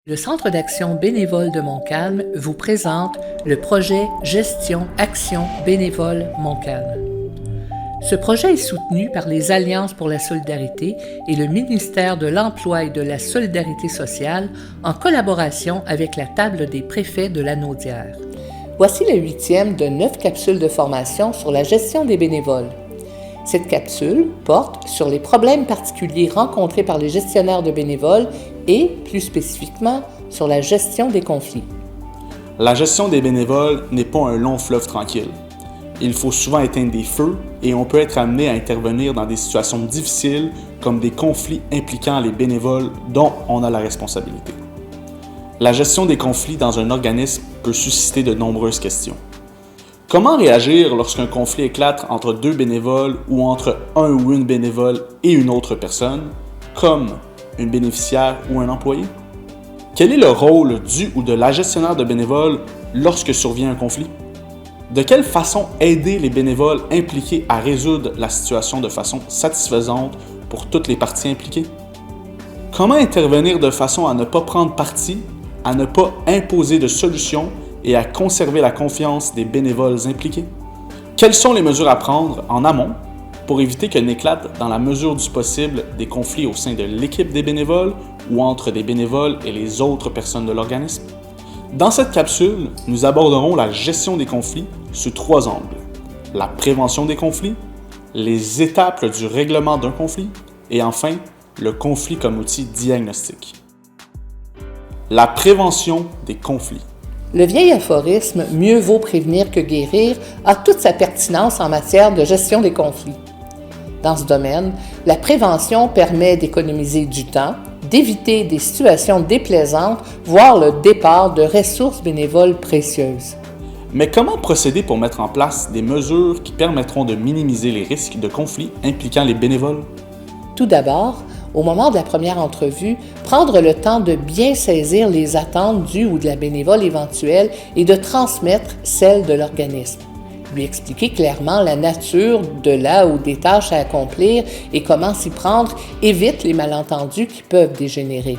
Le Centre d'action bénévole de Montcalm vous présente le projet Gestion Action bénévole Montcalm. Ce projet est soutenu par les Alliances pour la solidarité et le ministère de l'Emploi et de la Solidarité sociale en collaboration avec la table des préfets de la Naudière. Voici la 8e de 9 capsules de formation sur la gestion des bénévoles. Cette capsule porte sur les problèmes particuliers rencontrés par les gestionnaires de bénévoles et, plus spécifiquement, sur la gestion des conflits. La gestion des bénévoles n'est pas un long fleuve tranquille. Il faut souvent éteindre des feux et on peut être amené à intervenir dans des situations difficiles comme des conflits impliquant les bénévoles dont on a la responsabilité. La gestion des conflits dans un organisme peut susciter de nombreuses questions. Comment réagir lorsqu'un conflit éclate entre deux bénévoles ou entre un ou une bénévole et une autre personne, comme une bénéficiaire ou un employé? Quel est le rôle du ou de la gestionnaire de bénévoles lorsque survient un conflit? De quelle façon aider les bénévoles impliqués à résoudre la situation de façon satisfaisante pour toutes les parties impliquées? Comment intervenir de façon à ne pas prendre parti, à ne pas imposer de solutions et à conserver la confiance des bénévoles impliqués? Quelles sont les mesures à prendre en amont pour éviter que n'éclatent dans la mesure du possible des conflits au sein de l'équipe des bénévoles ou entre des bénévoles et les autres personnes de l'organisme? Dans cette capsule, nous aborderons la gestion des conflits sous 3 angles: la prévention des conflits, les étapes du règlement d'un conflit et enfin, le conflit comme outil diagnostique. La prévention des conflits. Le vieil aphorisme « Mieux vaut prévenir que guérir » a toute sa pertinence en matière de gestion des conflits. Dans ce domaine, la prévention permet d'économiser du temps, d'éviter des situations déplaisantes, voire le départ de ressources bénévoles précieuses. Mais comment procéder pour mettre en place des mesures qui permettront de minimiser les risques de conflits impliquant les bénévoles? Tout d'abord, au moment de la première entrevue, prendre le temps de bien saisir les attentes du ou de la bénévole éventuelle et de transmettre celles de l'organisme. Lui expliquer clairement la nature de la ou des tâches à accomplir et comment s'y prendre évite les malentendus qui peuvent dégénérer.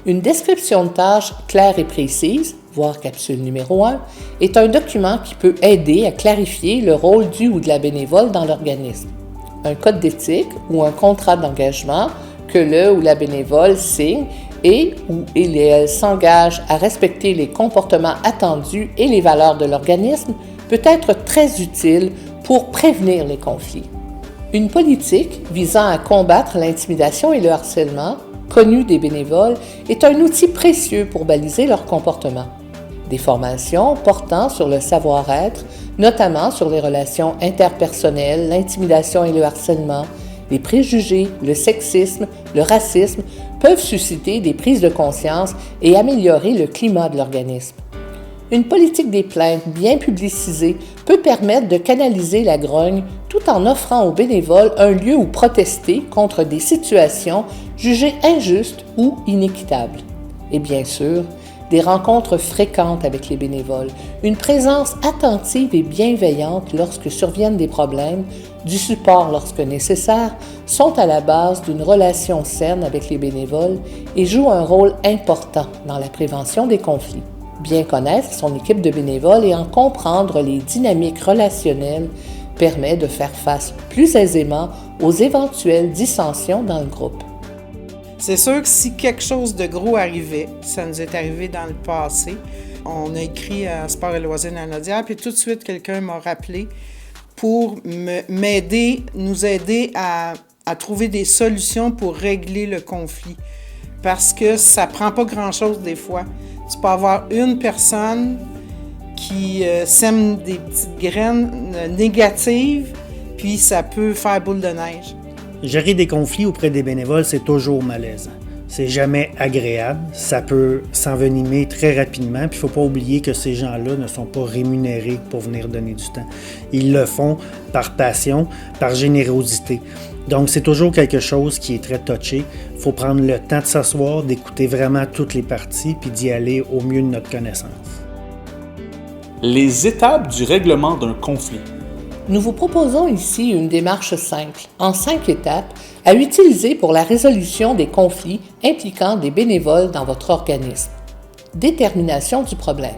Une description de tâches claire et précise, voire capsule numéro 1, est un document qui peut aider à clarifier le rôle du ou de la bénévole dans l'organisme. Un code d'éthique ou un contrat d'engagement que le ou la bénévole signe et où il et elle s'engage à respecter les comportements attendus et les valeurs de l'organisme peut être très utile pour prévenir les conflits. Une politique visant à combattre l'intimidation et le harcèlement, connue des bénévoles, est un outil précieux pour baliser leur comportement. Des formations portant sur le savoir-être, notamment sur les relations interpersonnelles, l'intimidation et le harcèlement, les préjugés, le sexisme, le racisme, peuvent susciter des prises de conscience et améliorer le climat de l'organisme. Une politique des plaintes bien publicisée peut permettre de canaliser la grogne tout en offrant aux bénévoles un lieu où protester contre des situations jugées injustes ou inéquitables. Et bien sûr, des rencontres fréquentes avec les bénévoles, une présence attentive et bienveillante lorsque surviennent des problèmes, du support lorsque nécessaire, sont à la base d'une relation saine avec les bénévoles et jouent un rôle important dans la prévention des conflits. Bien connaître son équipe de bénévoles et en comprendre les dynamiques relationnelles permet de faire face plus aisément aux éventuelles dissensions dans le groupe. C'est sûr que si quelque chose de gros arrivait, ça nous est arrivé dans le passé, on a écrit à Sport et loisirs dans la Naudière, puis tout de suite, quelqu'un m'a rappelé pour m'aider, nous aider à trouver des solutions pour régler le conflit. Parce que ça prend pas grand-chose des fois. Tu peux avoir une personne qui sème des petites graines négatives, puis ça peut faire boule de neige. Gérer des conflits auprès des bénévoles, c'est toujours malaisant. C'est jamais agréable, ça peut s'envenimer très rapidement, puis il ne faut pas oublier que ces gens-là ne sont pas rémunérés pour venir donner du temps. Ils le font par passion, par générosité. Donc c'est toujours quelque chose qui est très touché. Il faut prendre le temps de s'asseoir, d'écouter vraiment toutes les parties, puis d'y aller au mieux de notre connaissance. Les étapes du règlement d'un conflit. Nous vous proposons ici une démarche simple, en 5 étapes, à utiliser pour la résolution des conflits impliquant des bénévoles dans votre organisme. Détermination du problème.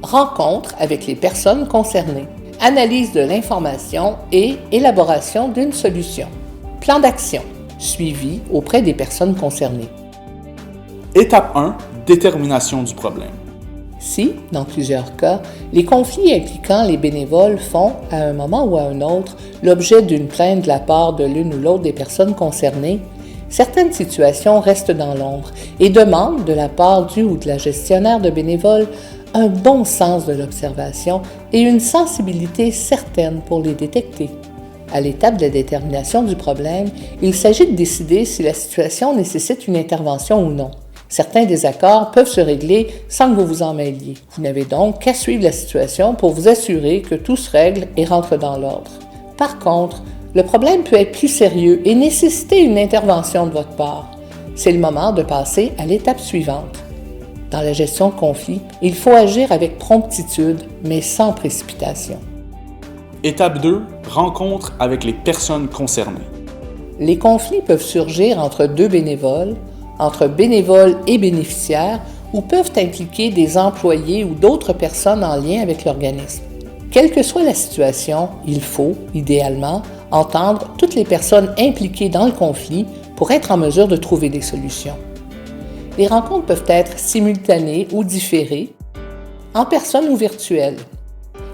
Rencontre avec les personnes concernées. Analyse de l'information et élaboration d'une solution. Plan d'action. Suivi auprès des personnes concernées. Étape 1. Détermination du problème. Si, dans plusieurs cas, les conflits impliquant les bénévoles font, à un moment ou à un autre, l'objet d'une plainte de la part de l'une ou l'autre des personnes concernées, certaines situations restent dans l'ombre et demandent de la part du ou de la gestionnaire de bénévoles un bon sens de l'observation et une sensibilité certaine pour les détecter. À l'étape de la détermination du problème, il s'agit de décider si la situation nécessite une intervention ou non. Certains désaccords peuvent se régler sans que vous vous en mêliez. Vous n'avez donc qu'à suivre la situation pour vous assurer que tout se règle et rentre dans l'ordre. Par contre, le problème peut être plus sérieux et nécessiter une intervention de votre part. C'est le moment de passer à l'étape suivante. Dans la gestion de conflits, il faut agir avec promptitude, mais sans précipitation. Étape 2. Rencontre avec les personnes concernées. Les conflits peuvent surgir entre deux bénévoles, entre bénévoles et bénéficiaires, ou peuvent impliquer des employés ou d'autres personnes en lien avec l'organisme. Quelle que soit la situation, il faut, idéalement, entendre toutes les personnes impliquées dans le conflit pour être en mesure de trouver des solutions. Les rencontres peuvent être simultanées ou différées, en personne ou virtuelles.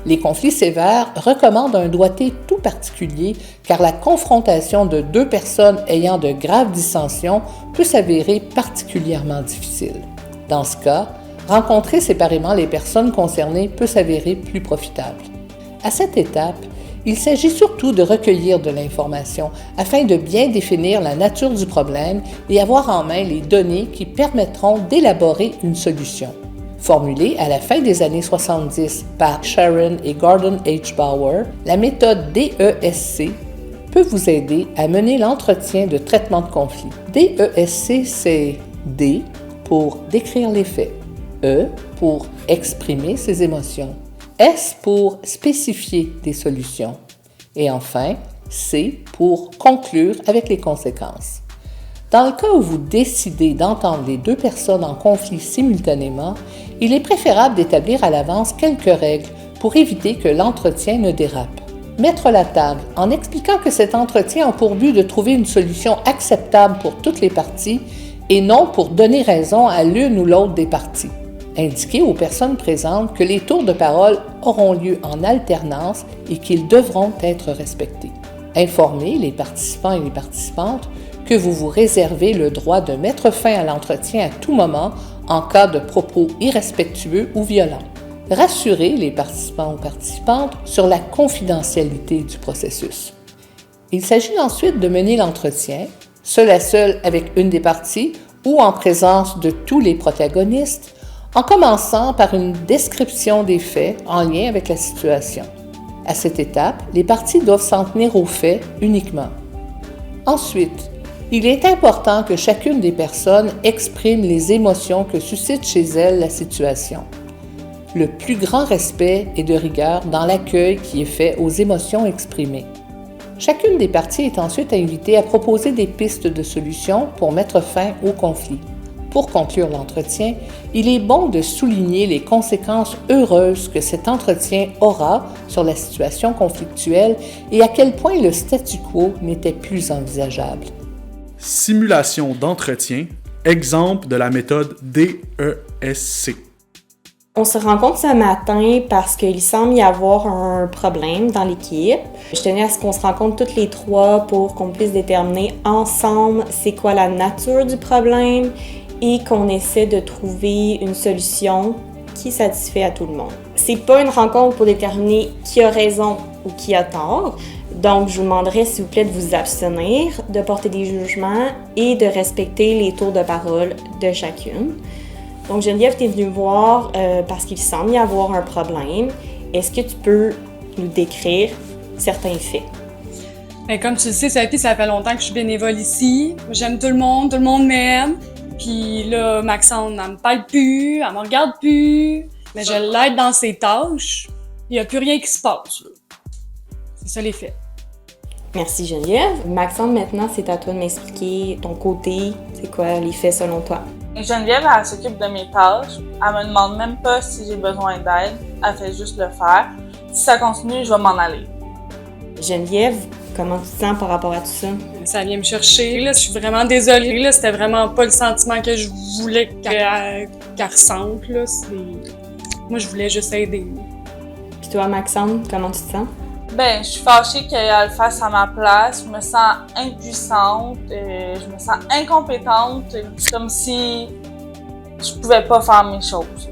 Les conflits sévères recommandent un doigté tout particulier car la confrontation de deux personnes ayant de graves dissensions peut s'avérer particulièrement difficile. Dans ce cas, rencontrer séparément les personnes concernées peut s'avérer plus profitable. À cette étape, il s'agit surtout de recueillir de l'information afin de bien définir la nature du problème et avoir en main les données qui permettront d'élaborer une solution. Formulée à la fin des années 70 par Sharon et Gordon H. Bauer, la méthode DESC peut vous aider à mener l'entretien de traitement de conflit. DESC, c'est D pour décrire les faits, E pour exprimer ses émotions, S pour spécifier des solutions et enfin C pour conclure avec les conséquences. Dans le cas où vous décidez d'entendre les deux personnes en conflit simultanément, il est préférable d'établir à l'avance quelques règles pour éviter que l'entretien ne dérape. Mettre la table en expliquant que cet entretien a pour but de trouver une solution acceptable pour toutes les parties et non pour donner raison à l'une ou l'autre des parties. Indiquer aux personnes présentes que les tours de parole auront lieu en alternance et qu'ils devront être respectés. Informer les participants et les participantes que vous vous réservez le droit de mettre fin à l'entretien à tout moment en cas de propos irrespectueux ou violents. Rassurer les participants ou participantes sur la confidentialité du processus. Il s'agit ensuite de mener l'entretien, seul à seul avec une des parties ou en présence de tous les protagonistes, en commençant par une description des faits en lien avec la situation. À cette étape, les parties doivent s'en tenir aux faits uniquement. Ensuite, il est important que chacune des personnes exprime les émotions que suscite chez elle la situation. Le plus grand respect et de rigueur dans l'accueil qui est fait aux émotions exprimées. Chacune des parties est ensuite invitée à proposer des pistes de solutions pour mettre fin au conflit. Pour conclure l'entretien, il est bon de souligner les conséquences heureuses que cet entretien aura sur la situation conflictuelle et à quel point le statu quo n'était plus envisageable. Simulation d'entretien, exemple de la méthode DESC. On se rencontre ce matin parce qu'il semble y avoir un problème dans l'équipe. Je tenais à ce qu'on se rencontre toutes les trois pour qu'on puisse déterminer ensemble c'est quoi la nature du problème et qu'on essaie de trouver une solution qui satisfait à tout le monde. C'est pas une rencontre pour déterminer qui a raison ou qui a tort. Donc, je vous demanderais, s'il vous plaît, de vous abstenir, de porter des jugements et de respecter les tours de parole de chacune. Donc, Geneviève, tu es venue me voir parce qu'il semble y avoir un problème. Est-ce que tu peux nous décrire certains faits? Bien, comme tu le sais, Sophie, ça fait longtemps que je suis bénévole ici. J'aime tout le monde m'aime. Puis là, Maxence, elle me parle plus, elle me regarde plus. Mais je l'aide dans ses tâches. Il n'y a plus rien qui se passe, là. C'est ça les faits. Merci Geneviève. Maxime, maintenant, c'est à toi de m'expliquer ton côté. C'est quoi les faits selon toi? Geneviève, elle s'occupe de mes tâches. Elle me demande même pas si j'ai besoin d'aide. Elle fait juste le faire. Si ça continue, je vais m'en aller. Geneviève, comment tu te sens par rapport à tout ça? Ça vient me chercher. Là, je suis vraiment désolée. Là, c'était vraiment pas le sentiment que je voulais qu'elle ressente. Là. Moi, je voulais juste aider. Puis toi, Maxime, comment tu te sens? Ben, je suis fâchée qu'elle le fasse à ma place. Je me sens impuissante. Je me sens incompétente. C'est comme si je pouvais pas faire mes choses.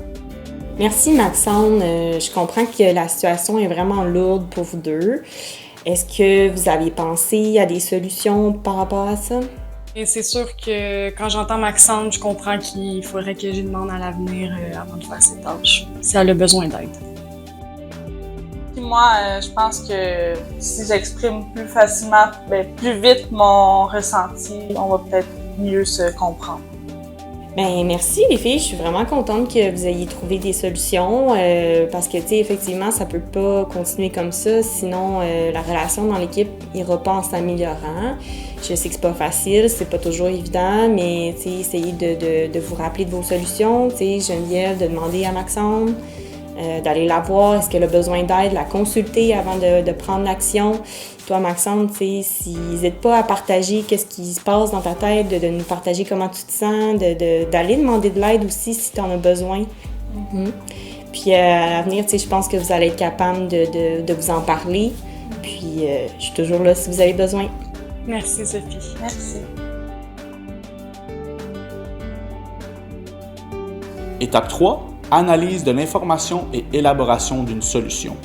Merci Maxime. Je comprends que la situation est vraiment lourde pour vous deux. Est-ce que vous avez pensé à des solutions par rapport à ça? Et c'est sûr que quand j'entends Maxime, je comprends qu'il faudrait que j'y demande à l'avenir avant de faire ses tâches, si elle a besoin d'aide. Puis moi, je pense que si j'exprime plus facilement, plus vite mon ressenti, on va peut-être mieux se comprendre. Ben merci les filles, je suis vraiment contente que vous ayez trouvé des solutions parce que tu sais effectivement ça peut pas continuer comme ça, sinon la relation dans l'équipe ira pas en s'améliorant. Je sais que c'est pas facile, c'est pas toujours évident, mais tu sais essayez de vous rappeler de vos solutions, tu sais Geneviève, de demander à Maxime, d'aller la voir, est-ce qu'elle a besoin d'aide, la consulter avant de prendre l'action. Toi, Maxime, tu sais, n'hésite pas à partager qu'est-ce qui se passe dans ta tête, de nous partager comment tu te sens, d'aller demander de l'aide aussi si tu en as besoin. Mm-hmm. Puis à l'avenir, tu sais, je pense que vous allez être capable de vous en parler. Puis je suis toujours là si vous avez besoin. Merci, Sophie. Merci. Étape 3, analyse de l'information et élaboration d'une solution.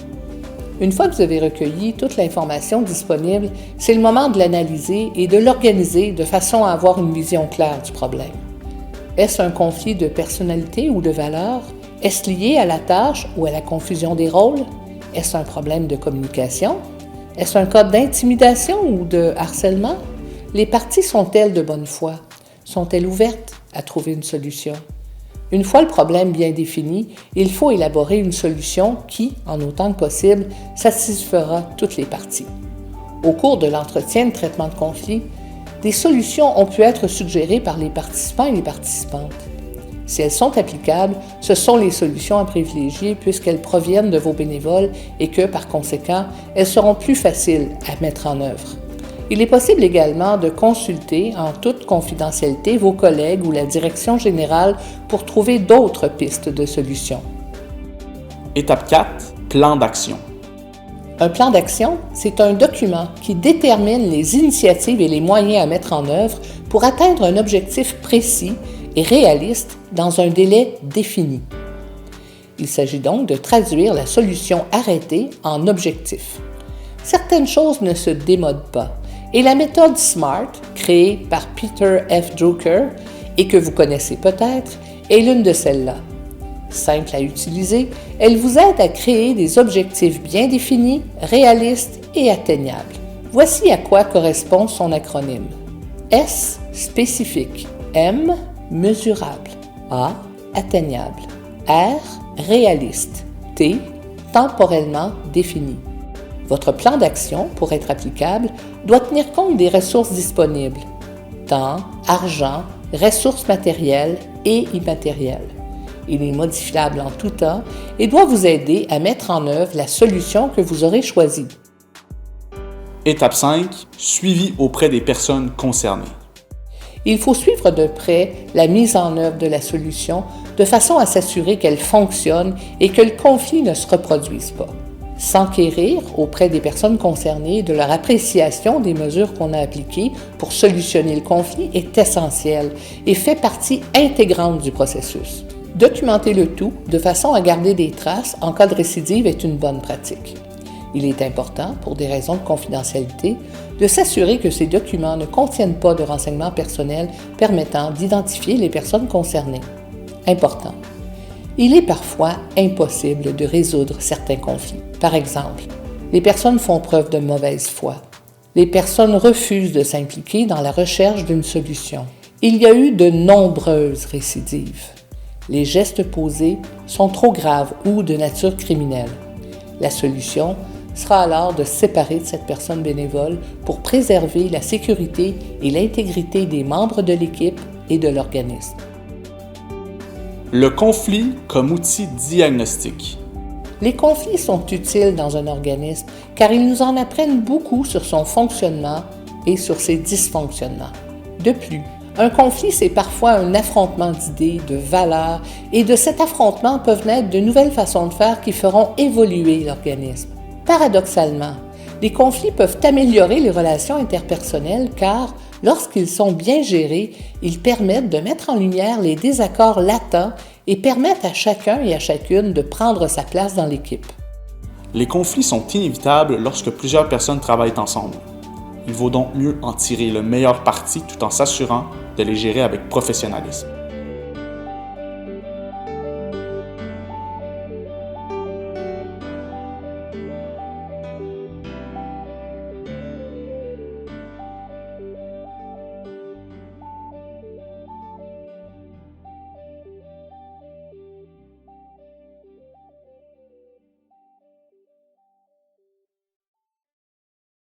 Une fois que vous avez recueilli toute l'information disponible, c'est le moment de l'analyser et de l'organiser de façon à avoir une vision claire du problème. Est-ce un conflit de personnalité ou de valeur? Est-ce lié à la tâche ou à la confusion des rôles? Est-ce un problème de communication? Est-ce un cas d'intimidation ou de harcèlement? Les parties sont-elles de bonne foi? Sont-elles ouvertes à trouver une solution? Une fois le problème bien défini, il faut élaborer une solution qui, en autant que possible, satisfera toutes les parties. Au cours de l'entretien de traitement de conflit, des solutions ont pu être suggérées par les participants et les participantes. Si elles sont applicables, ce sont les solutions à privilégier puisqu'elles proviennent de vos bénévoles et que, par conséquent, elles seront plus faciles à mettre en œuvre. Il est possible également de consulter en toute confidentialité vos collègues ou la direction générale pour trouver d'autres pistes de solutions. Étape 4, plan d'action. Un plan d'action, c'est un document qui détermine les initiatives et les moyens à mettre en œuvre pour atteindre un objectif précis et réaliste dans un délai défini. Il s'agit donc de traduire la solution arrêtée en objectif. Certaines choses ne se démodent pas. Et la méthode SMART, créée par Peter F. Drucker et que vous connaissez peut-être, est l'une de celles-là. Simple à utiliser, elle vous aide à créer des objectifs bien définis, réalistes et atteignables. Voici à quoi correspond son acronyme. S, spécifique. M, mesurable. A, atteignable. R, réaliste. T, temporellement défini. Votre plan d'action, pour être applicable, doit tenir compte des ressources disponibles, temps, argent, ressources matérielles et immatérielles. Il est modifiable en tout temps et doit vous aider à mettre en œuvre la solution que vous aurez choisie. Étape 5, suivi auprès des personnes concernées. Il faut suivre de près la mise en œuvre de la solution de façon à s'assurer qu'elle fonctionne et que le conflit ne se reproduise pas. S'enquérir auprès des personnes concernées de leur appréciation des mesures qu'on a appliquées pour solutionner le conflit est essentiel et fait partie intégrante du processus. Documenter le tout de façon à garder des traces en cas de récidive est une bonne pratique. Il est important, pour des raisons de confidentialité, de s'assurer que ces documents ne contiennent pas de renseignements personnels permettant d'identifier les personnes concernées. Important. Il est parfois impossible de résoudre certains conflits. Par exemple, les personnes font preuve de mauvaise foi. Les personnes refusent de s'impliquer dans la recherche d'une solution. Il y a eu de nombreuses récidives. Les gestes posés sont trop graves ou de nature criminelle. La solution sera alors de se séparer de cette personne bénévole pour préserver la sécurité et l'intégrité des membres de l'équipe et de l'organisme. Le conflit comme outil diagnostique. Les conflits sont utiles dans un organisme car ils nous en apprennent beaucoup sur son fonctionnement et sur ses dysfonctionnements. De plus, un conflit, c'est parfois un affrontement d'idées, de valeurs, et de cet affrontement peuvent naître de nouvelles façons de faire qui feront évoluer l'organisme. Paradoxalement, les conflits peuvent améliorer les relations interpersonnelles car, lorsqu'ils sont bien gérés, ils permettent de mettre en lumière les désaccords latents et permettent à chacun et à chacune de prendre sa place dans l'équipe. Les conflits sont inévitables lorsque plusieurs personnes travaillent ensemble. Il vaut donc mieux en tirer le meilleur parti tout en s'assurant de les gérer avec professionnalisme.